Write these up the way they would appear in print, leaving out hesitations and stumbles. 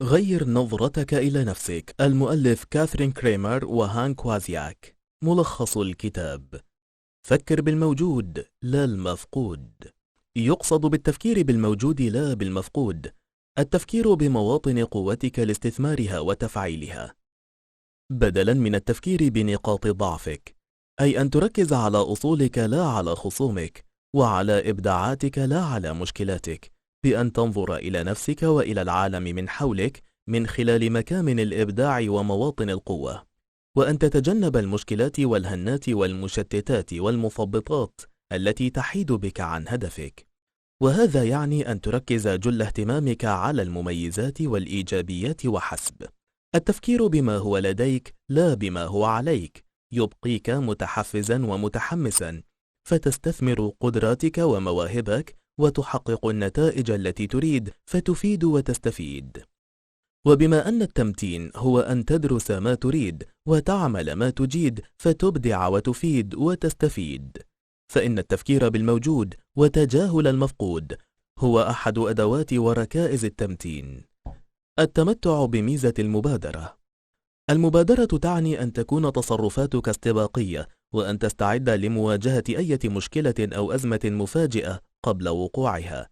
غير نظرتك إلى نفسك. المؤلف كاثرين كريمر وهانك وازياك. ملخص الكتاب: فكر بالموجود لا المفقود. يقصد بالتفكير بالموجود لا بالمفقود التفكير بمواطن قوتك لاستثمارها وتفعيلها، بدلا من التفكير بنقاط ضعفك، أي أن تركز على أصولك لا على خصومك، وعلى إبداعاتك لا على مشكلاتك، بأن تنظر إلى نفسك وإلى العالم من حولك من خلال مكامن الإبداع ومواطن القوة، وأن تتجنب المشكلات والهنات والمشتتات والمثبطات التي تحيد بك عن هدفك. وهذا يعني أن تركز جل اهتمامك على المميزات والإيجابيات وحسب. التفكير بما هو لديك لا بما هو عليك يبقيك متحفزا ومتحمسا، فتستثمر قدراتك ومواهبك وتحقق النتائج التي تريد، فتفيد وتستفيد. وبما أن التمتين هو أن تدرس ما تريد وتعمل ما تجيد، فتبدع وتفيد وتستفيد، فإن التفكير بالموجود وتجاهل المفقود هو أحد أدوات وركائز التمتين. التمتع بميزة المبادرة. المبادرة تعني أن تكون تصرفاتك استباقية، وأن تستعد لمواجهة أي مشكلة أو أزمة مفاجئة قبل وقوعها.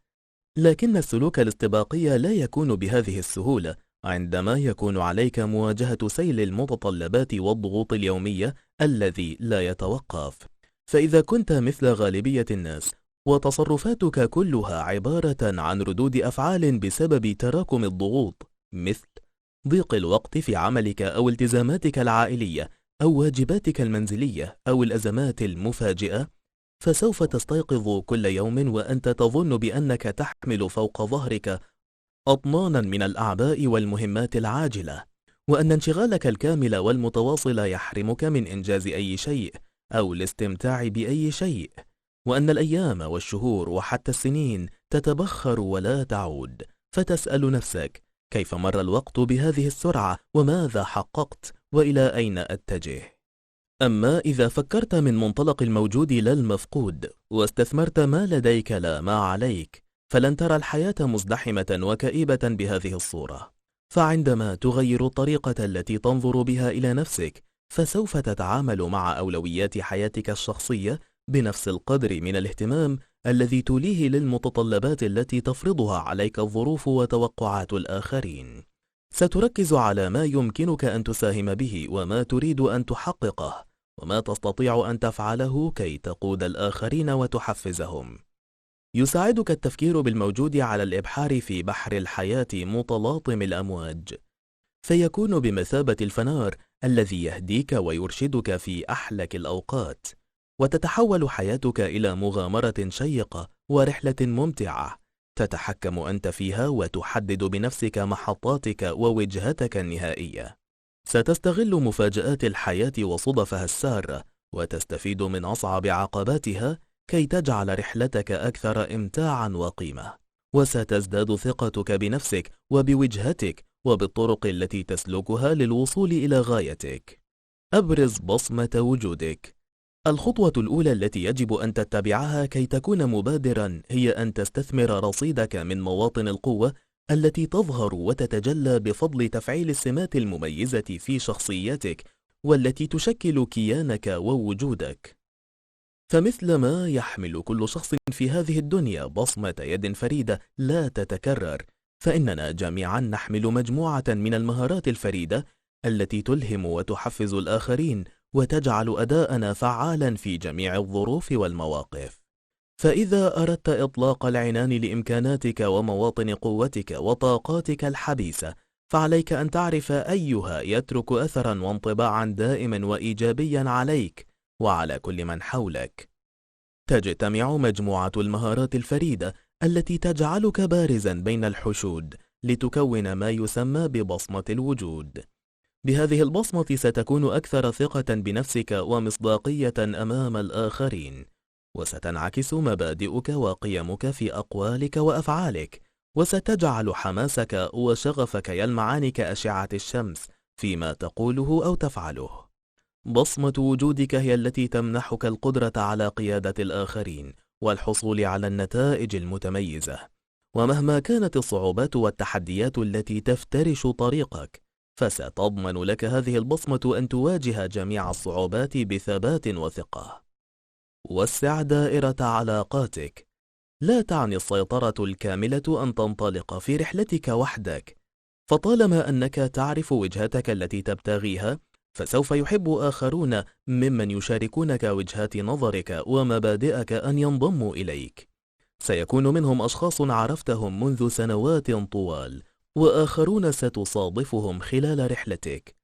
لكن السلوك الاستباقي لا يكون بهذه السهولة عندما يكون عليك مواجهة سيل المتطلبات والضغوط اليومية الذي لا يتوقف. فإذا كنت مثل غالبية الناس وتصرفاتك كلها عبارة عن ردود أفعال بسبب تراكم الضغوط، مثل ضيق الوقت في عملك أو التزاماتك العائلية أو واجباتك المنزلية أو الأزمات المفاجئة، فسوف تستيقظ كل يوم وأنت تظن بأنك تحمل فوق ظهرك أطنانا من الأعباء والمهمات العاجلة، وأن انشغالك الكامل والمتواصل يحرمك من إنجاز أي شيء أو الاستمتاع بأي شيء، وأن الأيام والشهور وحتى السنين تتبخر ولا تعود، فتسأل نفسك: كيف مر الوقت بهذه السرعة؟ وماذا حققت؟ وإلى أين أتجه؟ أما إذا فكرت من منطلق الموجود لا المفقود، واستثمرت ما لديك لا ما عليك، فلن ترى الحياة مزدحمة وكئيبة بهذه الصورة. فعندما تغير الطريقة التي تنظر بها إلى نفسك، فسوف تتعامل مع أولويات حياتك الشخصية بنفس القدر من الاهتمام الذي توليه للمتطلبات التي تفرضها عليك الظروف وتوقعات الآخرين. ستركز على ما يمكنك أن تساهم به، وما تريد أن تحققه، وما تستطيع أن تفعله كي تقود الآخرين وتحفزهم. يساعدك التفكير بالموجود على الإبحار في بحر الحياة متلاطم الأمواج، فيكون بمثابة الفنار الذي يهديك ويرشدك في أحلك الأوقات، وتتحول حياتك إلى مغامرة شيقة ورحلة ممتعة تتحكم أنت فيها وتحدد بنفسك محطاتك ووجهتك النهائية. ستستغل مفاجآت الحياة وصدفها السارة، وتستفيد من أصعب عقباتها كي تجعل رحلتك أكثر إمتاعا وقيمة، وستزداد ثقتك بنفسك وبوجهتك وبالطرق التي تسلكها للوصول إلى غايتك. أبرز بصمة وجودك. الخطوة الأولى التي يجب أن تتبعها كي تكون مبادرا هي أن تستثمر رصيدك من مواطن القوة التي تظهر وتتجلى بفضل تفعيل السمات المميزة في شخصيتك والتي تشكل كيانك ووجودك. فمثل ما يحمل كل شخص في هذه الدنيا بصمة يد فريدة لا تتكرر، فإننا جميعا نحمل مجموعة من المهارات الفريدة التي تلهم وتحفز الآخرين وتجعل أداءنا فعالا في جميع الظروف والمواقف. فإذا أردت إطلاق العنان لإمكاناتك ومواطن قوتك وطاقاتك الحبيسة، فعليك أن تعرف أيها يترك أثرا وانطباعا دائما وإيجابيا عليك وعلى كل من حولك. تجتمع مجموعة المهارات الفريدة التي تجعلك بارزا بين الحشود لتكون ما يسمى ببصمة الوجود. بهذه البصمة ستكون أكثر ثقة بنفسك ومصداقية أمام الآخرين، وستنعكس مبادئك وقيمك في أقوالك وأفعالك، وستجعل حماسك وشغفك يلمعان كأشعة الشمس فيما تقوله أو تفعله. بصمة وجودك هي التي تمنحك القدرة على قيادة الآخرين والحصول على النتائج المتميزة، ومهما كانت الصعوبات والتحديات التي تفترش طريقك، فستضمن لك هذه البصمة أن تواجه جميع الصعوبات بثبات وثقة. وسع دائرة علاقاتك. لا تعني السيطرة الكاملة أن تنطلق في رحلتك وحدك، فطالما أنك تعرف وجهتك التي تبتغيها، فسوف يحب آخرون ممن يشاركونك وجهات نظرك ومبادئك أن ينضموا إليك. سيكون منهم أشخاص عرفتهم منذ سنوات طوال، وآخرون ستصادفهم خلال رحلتك.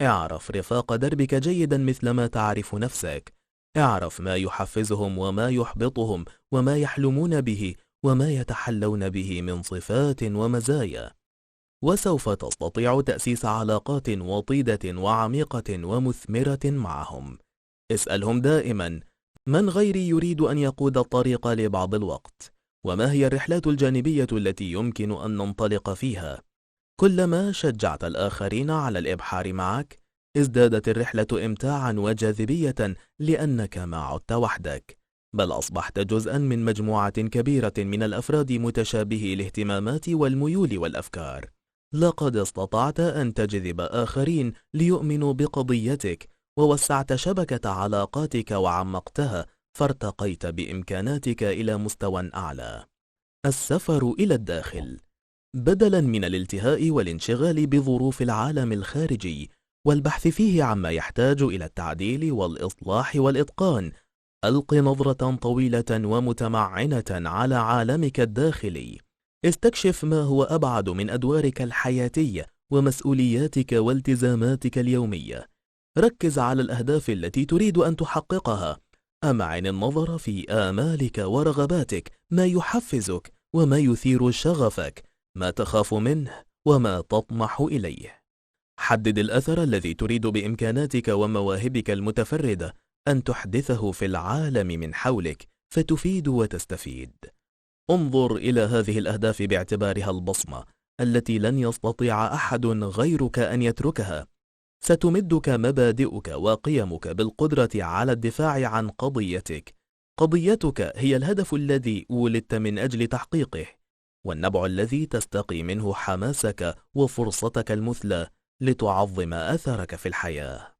اعرف رفاق دربك جيدا مثلما تعرف نفسك. اعرف ما يحفزهم وما يحبطهم، وما يحلمون به وما يتحلون به من صفات ومزايا. وسوف تستطيع تأسيس علاقات وطيدة وعميقة ومثمرة معهم. اسألهم دائما: من غيري يريد أن يقود الطريق لبعض الوقت؟ وما هي الرحلات الجانبية التي يمكن أن ننطلق فيها؟ كلما شجعت الآخرين على الإبحار معك، ازدادت الرحلة إمتاعا وجاذبية، لأنك ما عدت وحدك، بل أصبحت جزءا من مجموعة كبيرة من الأفراد متشابهي الاهتمامات والميول والأفكار. لقد استطعت أن تجذب آخرين ليؤمنوا بقضيتك، ووسعت شبكة علاقاتك وعمقتها، فارتقيت بإمكاناتك إلى مستوى أعلى. السفر إلى الداخل. بدلا من الالتهاء والانشغال بظروف العالم الخارجي والبحث فيه عما يحتاج إلى التعديل والإصلاح والإتقان، ألق نظرة طويلة ومتمعنة على عالمك الداخلي. استكشف ما هو أبعد من أدوارك الحياتية ومسؤولياتك والتزاماتك اليومية. ركز على الأهداف التي تريد أن تحققها. أمعن النظر في آمالك ورغباتك، ما يحفزك وما يثير شغفك، ما تخاف منه وما تطمح إليه. حدد الأثر الذي تريد بإمكاناتك ومواهبك المتفردة أن تحدثه في العالم من حولك، فتفيد وتستفيد. انظر إلى هذه الأهداف باعتبارها البصمة التي لن يستطيع أحد غيرك أن يتركها. ستمدك مبادئك وقيمك بالقدرة على الدفاع عن قضيتك. قضيتك هي الهدف الذي ولدت من أجل تحقيقه، والنبع الذي تستقي منه حماسك وفرصتك المثلى لتعظم أثرك في الحياة.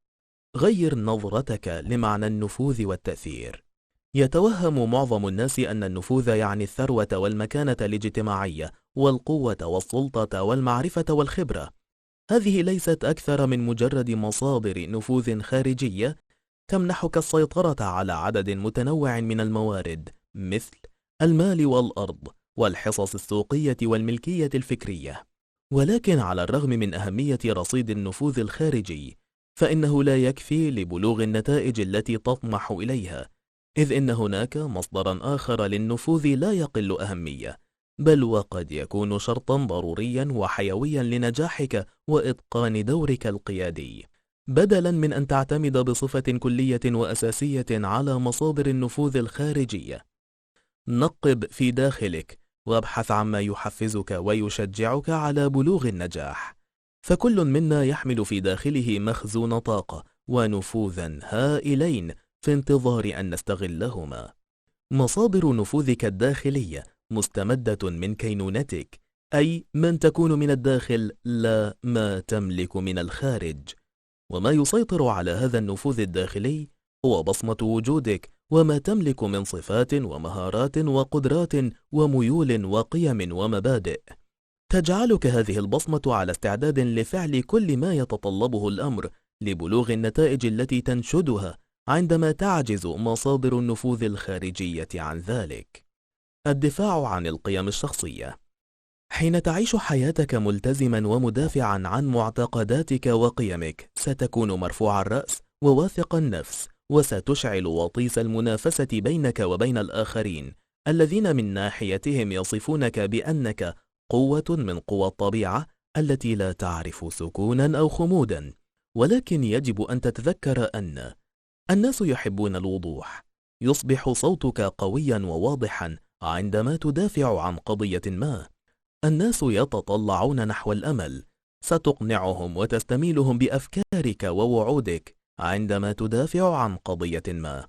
غير نظرتك لمعنى النفوذ والتأثير. يتوهم معظم الناس أن النفوذ يعني الثروة والمكانة الاجتماعية والقوة والسلطة والمعرفة والخبرة. هذه ليست أكثر من مجرد مصادر نفوذ خارجية تمنحك السيطرة على عدد متنوع من الموارد، مثل المال والأرض والحصص السوقية والملكية الفكرية. ولكن على الرغم من أهمية رصيد النفوذ الخارجي، فإنه لا يكفي لبلوغ النتائج التي تطمح إليها، إذ إن هناك مصدرا آخر للنفوذ لا يقل أهمية، بل وقد يكون شرطا ضروريا وحيويا لنجاحك وإتقان دورك القيادي. بدلا من أن تعتمد بصفة كلية وأساسية على مصادر النفوذ الخارجية، نقب في داخلك وابحث عما يحفزك ويشجعك على بلوغ النجاح. فكل منا يحمل في داخله مخزون طاقة ونفوذا هائلين في انتظار أن نستغلهما. مصادر نفوذك الداخلية مستمدة من كينونتك، أي من تكون من الداخل لا ما تملك من الخارج. وما يسيطر على هذا النفوذ الداخلي هو بصمة وجودك، وما تملك من صفات ومهارات وقدرات وميول وقيم ومبادئ تجعلك هذه البصمة على استعداد لفعل كل ما يتطلبه الأمر لبلوغ النتائج التي تنشدها، عندما تعجز مصادر النفوذ الخارجية عن ذلك. الدفاع عن القيم الشخصية. حين تعيش حياتك ملتزما ومدافعا عن معتقداتك وقيمك، ستكون مرفوع الرأس وواثق النفس، وستشعل وطيس المنافسة بينك وبين الآخرين الذين من ناحيتهم يصفونك بأنك قوة من قوى الطبيعة التي لا تعرف سكونا أو خمودا. ولكن يجب أن تتذكر أن الناس يحبون الوضوح. يصبح صوتك قويا وواضحا عندما تدافع عن قضية ما. الناس يتطلعون نحو الأمل. ستقنعهم وتستميلهم بأفكارك ووعودك عندما تدافع عن قضية ما.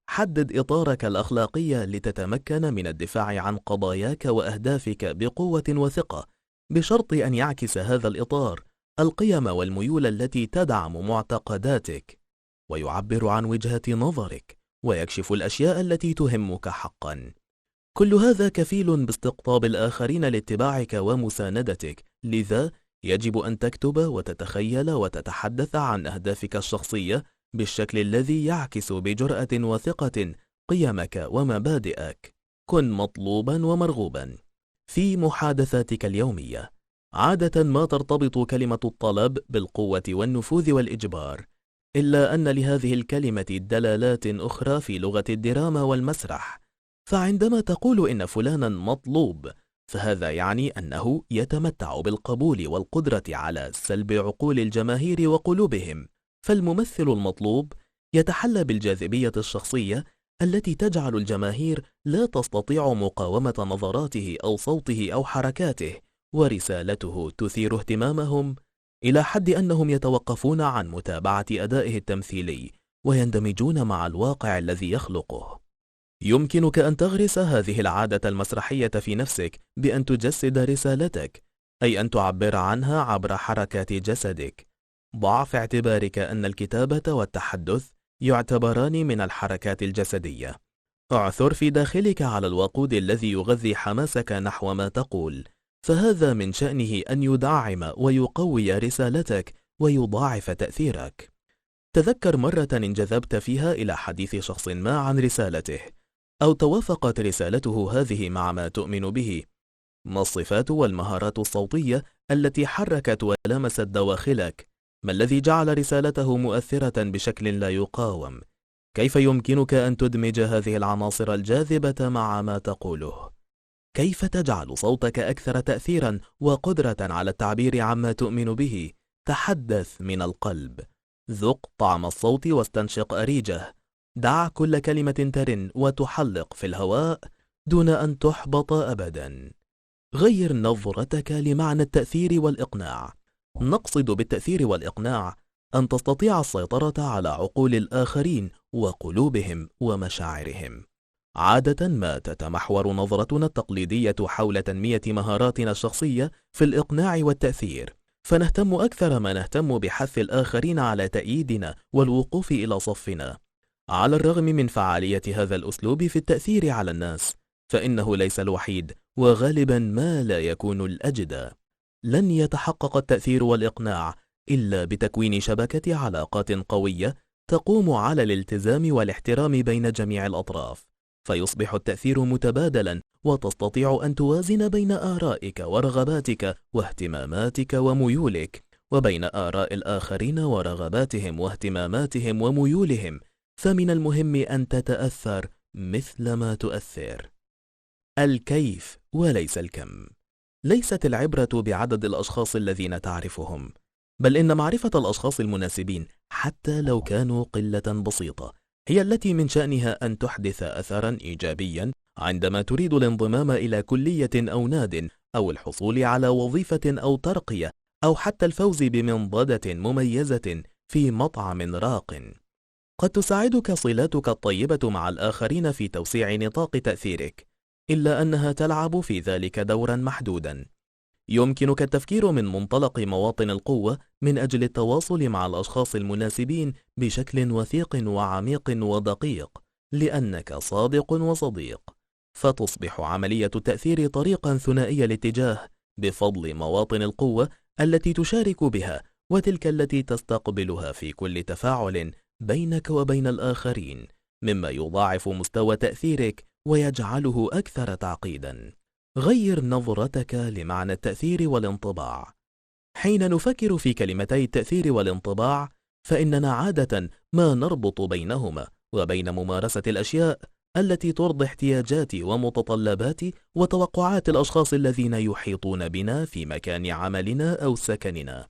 حدد إطارك الأخلاقي لتتمكن من الدفاع عن قضاياك وأهدافك بقوة وثقة، بشرط أن يعكس هذا الإطار القيم والميول التي تدعم معتقداتك، ويعبر عن وجهة نظرك، ويكشف الأشياء التي تهمك حقا. كل هذا كفيل باستقطاب الآخرين لاتباعك ومساندتك، لذا يجب أن تكتب وتتخيل وتتحدث عن أهدافك الشخصية بالشكل الذي يعكس بجرأة وثقة قيمك ومبادئك. كن مطلوبا ومرغوبا في محادثاتك اليومية. عادة ما ترتبط كلمة الطلب بالقوة والنفوذ والإجبار، إلا أن لهذه الكلمة دلالات أخرى في لغة الدراما والمسرح. فعندما تقول إن فلانا مطلوب، فهذا يعني أنه يتمتع بالقبول والقدرة على سلب عقول الجماهير وقلوبهم. فالممثل المطلوب يتحلى بالجاذبية الشخصية التي تجعل الجماهير لا تستطيع مقاومة نظراته أو صوته أو حركاته، ورسالته تثير اهتمامهم إلى حد أنهم يتوقفون عن متابعة أدائه التمثيلي ويندمجون مع الواقع الذي يخلقه. يمكنك أن تغرس هذه العادة المسرحية في نفسك بأن تجسد رسالتك، أي أن تعبر عنها عبر حركات جسدك. ضع في اعتبارك أن الكتابة والتحدث يعتبران من الحركات الجسدية. اعثر في داخلك على الوقود الذي يغذي حماسك نحو ما تقول، فهذا من شأنه أن يدعم ويقوي رسالتك ويضاعف تأثيرك. تذكر مرة انجذبت فيها إلى حديث شخص ما عن رسالته، أو توافقت رسالته هذه مع ما تؤمن به. ما الصفات والمهارات الصوتية التي حركت ولمست دواخلك؟ ما الذي جعل رسالته مؤثرة بشكل لا يقاوم؟ كيف يمكنك أن تدمج هذه العناصر الجاذبة مع ما تقوله؟ كيف تجعل صوتك أكثر تأثيرا وقدرة على التعبير عما تؤمن به؟ تحدث من القلب. ذق طعم الصوت واستنشق أريجه. دع كل كلمة ترن وتحلق في الهواء دون أن تحبط أبدا. غير نظرتك لمعنى التأثير والإقناع. نقصد بالتأثير والإقناع أن تستطيع السيطرة على عقول الآخرين وقلوبهم ومشاعرهم. عادة ما تتمحور نظرتنا التقليدية حول تنمية مهاراتنا الشخصية في الإقناع والتأثير، فنهتم أكثر ما نهتم بحث الآخرين على تأييدنا والوقوف إلى صفنا. على الرغم من فعالية هذا الأسلوب في التأثير على الناس، فإنه ليس الوحيد، وغالبا ما لا يكون الأجدى. لن يتحقق التأثير والإقناع إلا بتكوين شبكة علاقات قوية تقوم على الالتزام والاحترام بين جميع الأطراف، فيصبح التأثير متبادلا، وتستطيع أن توازن بين آرائك ورغباتك واهتماماتك وميولك، وبين آراء الآخرين ورغباتهم واهتماماتهم وميولهم. فمن المهم أن تتأثر مثل ما تؤثر. الكيف وليس الكم. ليست العبرة بعدد الأشخاص الذين تعرفهم، بل إن معرفة الأشخاص المناسبين حتى لو كانوا قلة بسيطة هي التي من شأنها أن تحدث أثرا إيجابيا عندما تريد الانضمام إلى كلية أو ناد، أو الحصول على وظيفة أو ترقية، أو حتى الفوز بمنضدة مميزة في مطعم راق. قد تساعدك صلاتك الطيبة مع الآخرين في توسيع نطاق تأثيرك، إلا أنها تلعب في ذلك دورا محدودا. يمكنك التفكير من منطلق مواطن القوة من أجل التواصل مع الأشخاص المناسبين بشكل وثيق وعميق ودقيق، لأنك صادق وصديق، فتصبح عملية التأثير طريقا ثنائي الاتجاه بفضل مواطن القوة التي تشارك بها، وتلك التي تستقبلها في كل تفاعل بينك وبين الآخرين، مما يضاعف مستوى تأثيرك ويجعله أكثر تعقيدا. غير نظرتك لمعنى التأثير والانطباع. حين نفكر في كلمتي التأثير والانطباع، فإننا عادة ما نربط بينهما وبين ممارسة الأشياء التي ترضي احتياجات ومتطلبات وتوقعات الأشخاص الذين يحيطون بنا في مكان عملنا أو سكننا.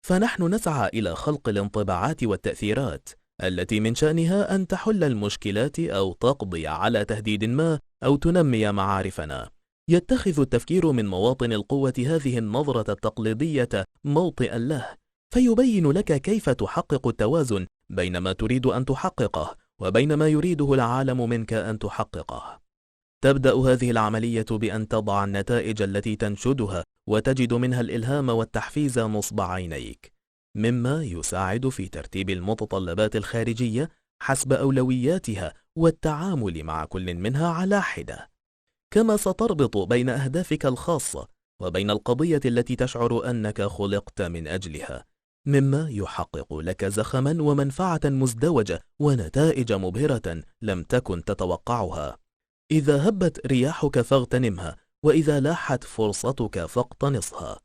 فنحن نسعى إلى خلق الانطباعات والتأثيرات التي من شأنها أن تحل المشكلات أو تقضي على تهديد ما أو تنمي معارفنا. يتخذ التفكير من مواطن القوة هذه النظرة التقليدية موطئا له، فيبين لك كيف تحقق التوازن بين ما تريد أن تحققه وبين ما يريده العالم منك أن تحققه. تبدأ هذه العملية بأن تضع النتائج التي تنشدها وتجد منها الإلهام والتحفيز نصب عينيك، مما يساعد في ترتيب المتطلبات الخارجية حسب أولوياتها والتعامل مع كل منها على حدة. كما ستربط بين أهدافك الخاصة وبين القضية التي تشعر أنك خلقت من أجلها، مما يحقق لك زخما ومنفعة مزدوجة ونتائج مبهرة لم تكن تتوقعها. إذا هبت رياحك فاغتنمها، وإذا لاحت فرصتك فاقتنصها.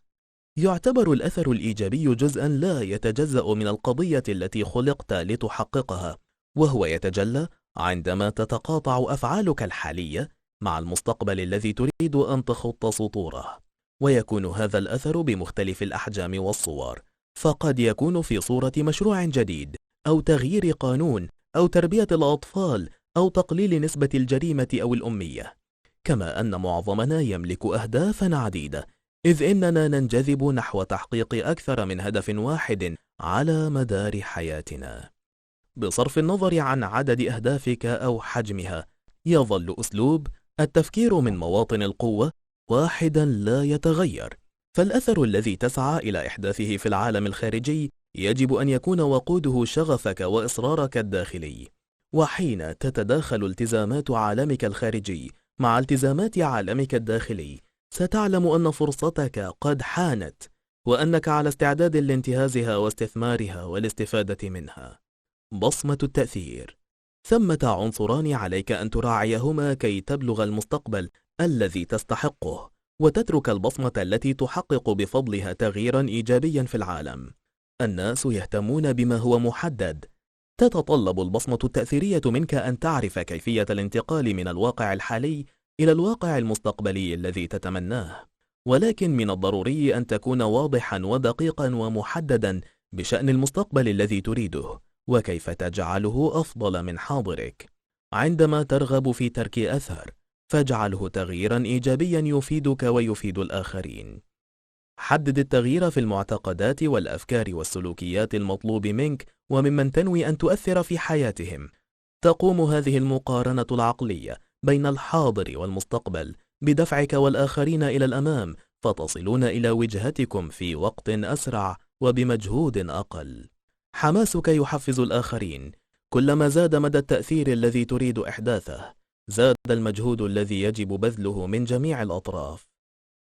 يعتبر الأثر الإيجابي جزءا لا يتجزأ من القضية التي خلقت لتحققها، وهو يتجلى عندما تتقاطع أفعالك الحالية مع المستقبل الذي تريد أن تخط سطوره. ويكون هذا الأثر بمختلف الأحجام والصور، فقد يكون في صورة مشروع جديد، أو تغيير قانون، أو تربية الأطفال، أو تقليل نسبة الجريمة أو الأمية. كما أن معظمنا يملك أهدافا عديدة، إذ إننا ننجذب نحو تحقيق أكثر من هدف واحد على مدار حياتنا. بصرف النظر عن عدد أهدافك أو حجمها، يظل أسلوب التفكير من مواطن القوة واحدا لا يتغير. فالأثر الذي تسعى إلى إحداثه في العالم الخارجي يجب أن يكون وقوده شغفك وإصرارك الداخلي. وحين تتداخل التزامات عالمك الخارجي مع التزامات عالمك الداخلي، ستعلم أن فرصتك قد حانت، وأنك على استعداد لانتهازها واستثمارها والاستفادة منها. بصمة التأثير. ثمة عنصران عليك أن تراعيهما كي تبلغ المستقبل الذي تستحقه، وتترك البصمة التي تحقق بفضلها تغييرا إيجابيا في العالم. الناس يهتمون بما هو محدد. تتطلب البصمة التأثيرية منك أن تعرف كيفية الانتقال من الواقع الحالي إلى الواقع المستقبلي الذي تتمناه، ولكن من الضروري أن تكون واضحا ودقيقا ومحددا بشأن المستقبل الذي تريده، وكيف تجعله أفضل من حاضرك. عندما ترغب في ترك أثر، فاجعله تغييرا إيجابيا يفيدك ويفيد الآخرين. حدد التغيير في المعتقدات والأفكار والسلوكيات المطلوب منك وممن تنوي أن تؤثر في حياتهم. تقوم هذه المقارنة العقلية بين الحاضر والمستقبل بدفعك والآخرين إلى الأمام، فتصلون إلى وجهتكم في وقت أسرع وبمجهود أقل. حماسك يحفز الآخرين. كلما زاد مدى التأثير الذي تريد إحداثه، زاد المجهود الذي يجب بذله من جميع الأطراف.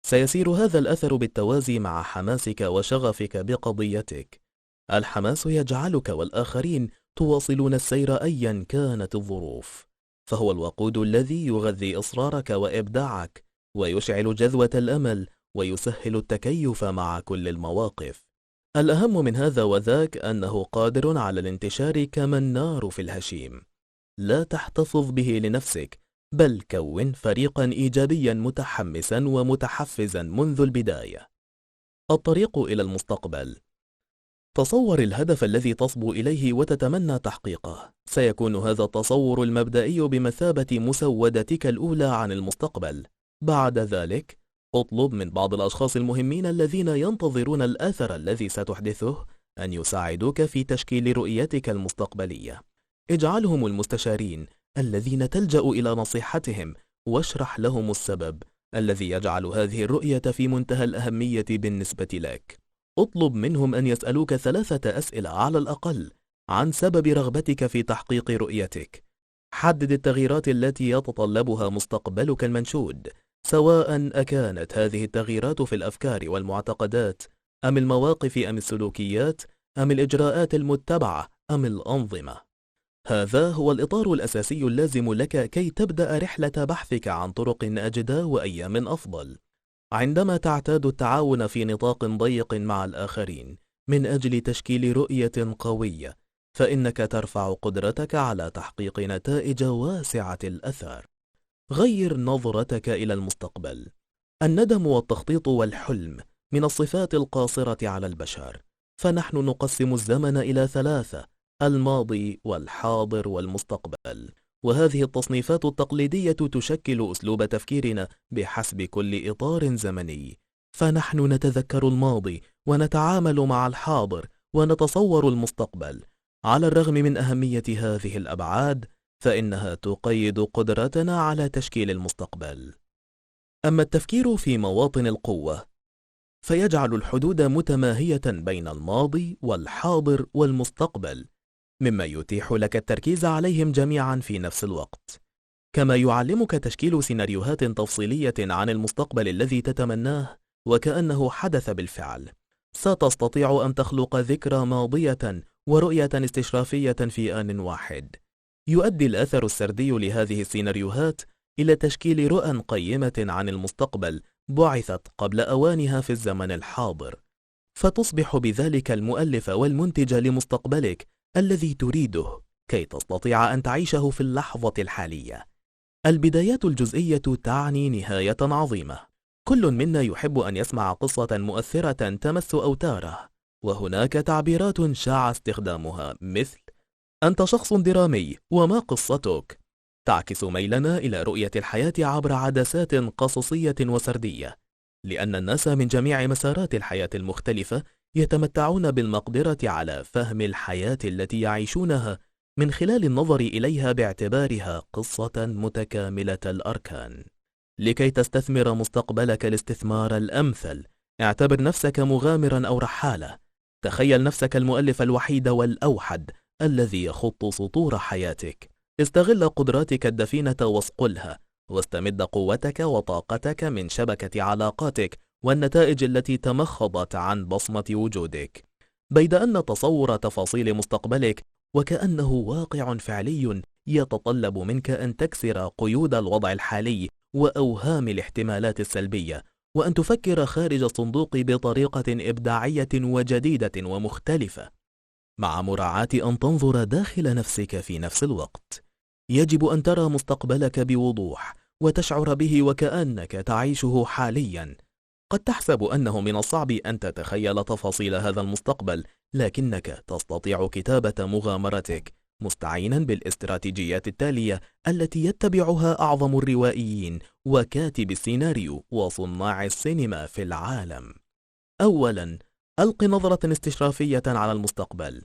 سيسير هذا الأثر بالتوازي مع حماسك وشغفك بقضيتك. الحماس يجعلك والآخرين تواصلون السير أيا كانت الظروف، فهو الوقود الذي يغذي إصرارك وإبداعك، ويشعل جذوة الأمل، ويسهل التكيف مع كل المواقف. الأهم من هذا وذاك أنه قادر على الانتشار كما النار في الهشيم. لا تحتفظ به لنفسك، بل كون فريقا إيجابيا متحمسا ومتحفزا منذ البداية. الطريق إلى المستقبل. تصور الهدف الذي تصبو إليه وتتمنى تحقيقه. سيكون هذا التصور المبدئي بمثابة مسودتك الأولى عن المستقبل. بعد ذلك، اطلب من بعض الأشخاص المهمين الذين ينتظرون الأثر الذي ستحدثه أن يساعدوك في تشكيل رؤيتك المستقبلية. اجعلهم المستشارين الذين تلجأ إلى نصيحتهم، واشرح لهم السبب الذي يجعل هذه الرؤية في منتهى الأهمية بالنسبة لك. اطلب منهم أن يسألوك 3 أسئلة على الأقل عن سبب رغبتك في تحقيق رؤيتك. حدد التغييرات التي يتطلبها مستقبلك المنشود، سواء أكانت هذه التغييرات في الأفكار والمعتقدات، أم المواقف، أم السلوكيات، أم الإجراءات المتبعة، أم الأنظمة. هذا هو الإطار الأساسي اللازم لك كي تبدأ رحلة بحثك عن طرق أجدى وأيام أفضل. عندما تعتاد التعاون في نطاق ضيق مع الآخرين من أجل تشكيل رؤية قوية، فإنك ترفع قدرتك على تحقيق نتائج واسعة الأثر. غير نظرتك إلى المستقبل. الندم والتخطيط والحلم من الصفات القاصرة على البشر، فنحن نقسم الزمن إلى 3: الماضي والحاضر والمستقبل، وهذه التصنيفات التقليدية تشكل أسلوب تفكيرنا بحسب كل إطار زمني. فنحن نتذكر الماضي ونتعامل مع الحاضر ونتصور المستقبل، على الرغم من أهمية هذه الأبعاد، فإنها تقيد قدرتنا على تشكيل المستقبل. أما التفكير في مواطن القوة فيجعل الحدود متماهية بين الماضي والحاضر والمستقبل، مما يتيح لك التركيز عليهم جميعا في نفس الوقت، كما يعلمك تشكيل سيناريوهات تفصيلية عن المستقبل الذي تتمناه وكأنه حدث بالفعل. ستستطيع أن تخلق ذكرى ماضية ورؤية استشرافية في آن واحد. يؤدي الأثر السردي لهذه السيناريوهات إلى تشكيل رؤى قيمة عن المستقبل بعثت قبل أوانها في الزمن الحاضر، فتصبح بذلك المؤلف والمنتج لمستقبلك الذي تريده كي تستطيع أن تعيشه في اللحظة الحالية. البدايات الجزئية تعني نهاية عظيمة. كل منا يحب أن يسمع قصة مؤثرة تمس أوتاره، وهناك تعبيرات شاع استخدامها مثل أنت شخص درامي وما قصتك، تعكس ميلنا إلى رؤية الحياة عبر عدسات قصصية وسردية، لأن الناس من جميع مسارات الحياة المختلفة يتمتعون بالمقدرة على فهم الحياة التي يعيشونها من خلال النظر إليها باعتبارها قصة متكاملة الأركان. لكي تستثمر مستقبلك الاستثمار الأمثل، اعتبر نفسك مغامرا أو رحالة. تخيل نفسك المؤلف الوحيد والأوحد الذي يخط سطور حياتك. استغل قدراتك الدفينة واصقلها، واستمد قوتك وطاقتك من شبكة علاقاتك والنتائج التي تمخضت عن بصمة وجودك. بيد أن تصور تفاصيل مستقبلك وكأنه واقع فعلي يتطلب منك أن تكسر قيود الوضع الحالي وأوهام الاحتمالات السلبية، وأن تفكر خارج الصندوق بطريقة إبداعية وجديدة ومختلفة، مع مراعاة أن تنظر داخل نفسك في نفس الوقت. يجب أن ترى مستقبلك بوضوح وتشعر به وكأنك تعيشه حاليا. قد تحسب أنه من الصعب أن تتخيل تفاصيل هذا المستقبل، لكنك تستطيع كتابة مغامرتك مستعينا بالاستراتيجيات التالية التي يتبعها أعظم الروائيين وكاتب السيناريو وصناع السينما في العالم. أولا، ألق نظرة استشرافية على المستقبل.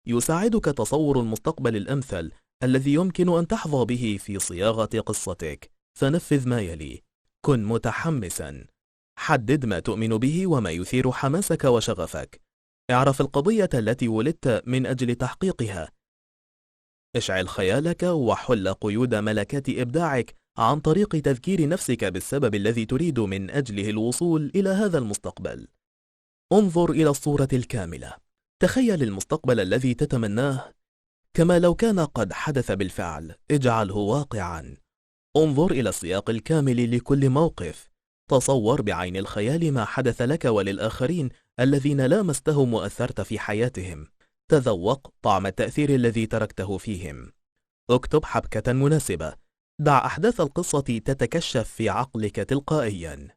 يساعدك تصور المستقبل الأمثل الذي يمكن أن تحظى به في صياغة قصتك، فنفذ ما يلي. كن متحمسا. حدد ما تؤمن به وما يثير حماسك وشغفك. اعرف القضية التي ولدت من أجل تحقيقها. اشعل خيالك وحل قيود ملكات إبداعك عن طريق تذكير نفسك بالسبب الذي تريد من أجله الوصول إلى هذا المستقبل. انظر إلى الصورة الكاملة. تخيل المستقبل الذي تتمناه كما لو كان قد حدث بالفعل. اجعله واقعا. انظر إلى السياق الكامل لكل موقف. تصور بعين الخيال ما حدث لك وللآخرين الذين لامستهم وأثرت في حياتهم. تذوق طعم التأثير الذي تركته فيهم. اكتب حبكة مناسبة. دع أحداث القصة تتكشف في عقلك تلقائيا.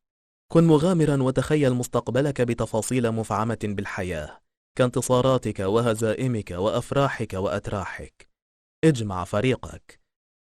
كن مغامرا وتخيل مستقبلك بتفاصيل مفعمة بالحياة، كانتصاراتك وهزائمك وأفراحك وأتراحك. اجمع فريقك.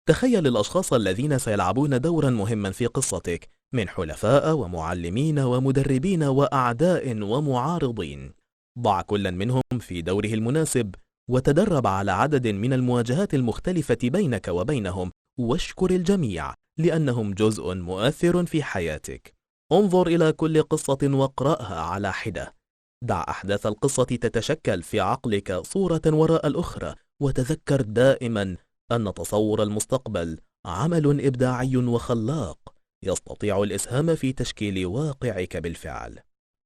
تخيل الأشخاص الذين سيلعبون دورا مهما في قصتك، من حلفاء ومعلمين ومدربين وأعداء ومعارضين. ضع كل منهم في دوره المناسب، وتدرب على عدد من المواجهات المختلفة بينك وبينهم، واشكر الجميع لأنهم جزء مؤثر في حياتك. انظر إلى كل قصة واقرأها على حدة. دع أحداث القصة تتشكل في عقلك صورة وراء الأخرى، وتذكر دائما أن تصور المستقبل عمل إبداعي وخلاق يستطيع الإسهام في تشكيل واقعك بالفعل.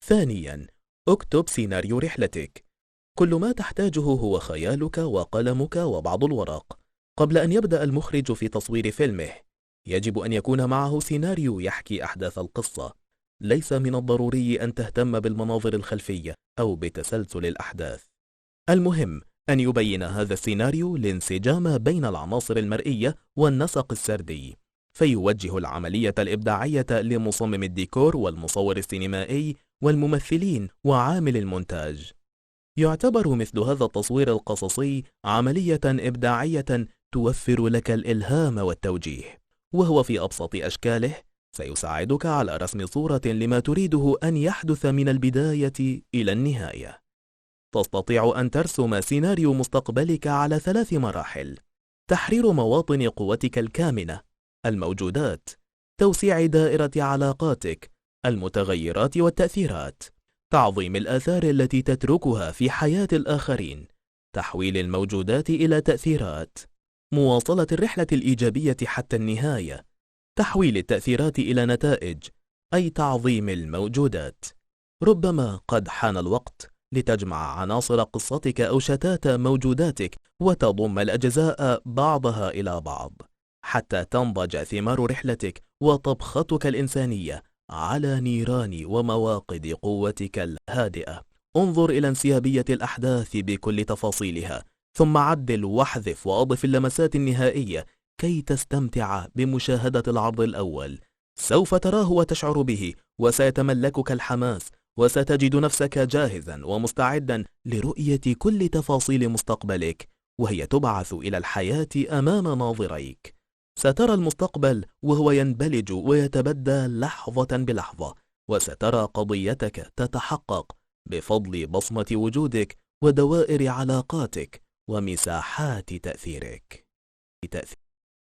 ثانيا، اكتب سيناريو رحلتك. كل ما تحتاجه هو خيالك وقلمك وبعض الورق. قبل أن يبدأ المخرج في تصوير فيلمه، يجب أن يكون معه سيناريو يحكي أحداث القصة. ليس من الضروري أن تهتم بالمناظر الخلفية أو بتسلسل الأحداث. المهم أن يبين هذا السيناريو الانسجام بين العناصر المرئية والنسق السردي، فيوجه العملية الإبداعية لمصمم الديكور والمصور السينمائي والممثلين وعامل المونتاج. يعتبر مثل هذا التصوير القصصي عملية إبداعية توفر لك الإلهام والتوجيه، وهو في أبسط أشكاله سيساعدك على رسم صورة لما تريده أن يحدث من البداية إلى النهاية. تستطيع أن ترسم سيناريو مستقبلك على 3 مراحل: تحرير مواطن قوتك الكامنة، الموجودات، توسيع دائرة علاقاتك، المتغيرات والتأثيرات، تعظيم الآثار التي تتركها في حياة الآخرين، تحويل الموجودات إلى تأثيرات، مواصلة الرحلة الإيجابية حتى النهاية، تحويل التأثيرات إلى نتائج، أي تعظيم الموجودات. ربما قد حان الوقت لتجمع عناصر قصتك أو شتات موجوداتك وتضم الأجزاء بعضها إلى بعض حتى تنضج ثمار رحلتك وطبختك الإنسانية على نيران ومواقد قوتك الهادئة. انظر إلى انسيابية الأحداث بكل تفاصيلها، ثم عدل واحذف وأضف اللمسات النهائية كي تستمتع بمشاهدة العرض الأول. سوف تراه وتشعر به، وسيتملكك الحماس، وستجد نفسك جاهزا ومستعدا لرؤية كل تفاصيل مستقبلك وهي تبعث إلى الحياة أمام ناظريك. سترى المستقبل وهو ينبلج ويتبدى لحظة بلحظة، وسترى قضيتك تتحقق بفضل بصمة وجودك ودوائر علاقاتك ومساحات تأثيرك.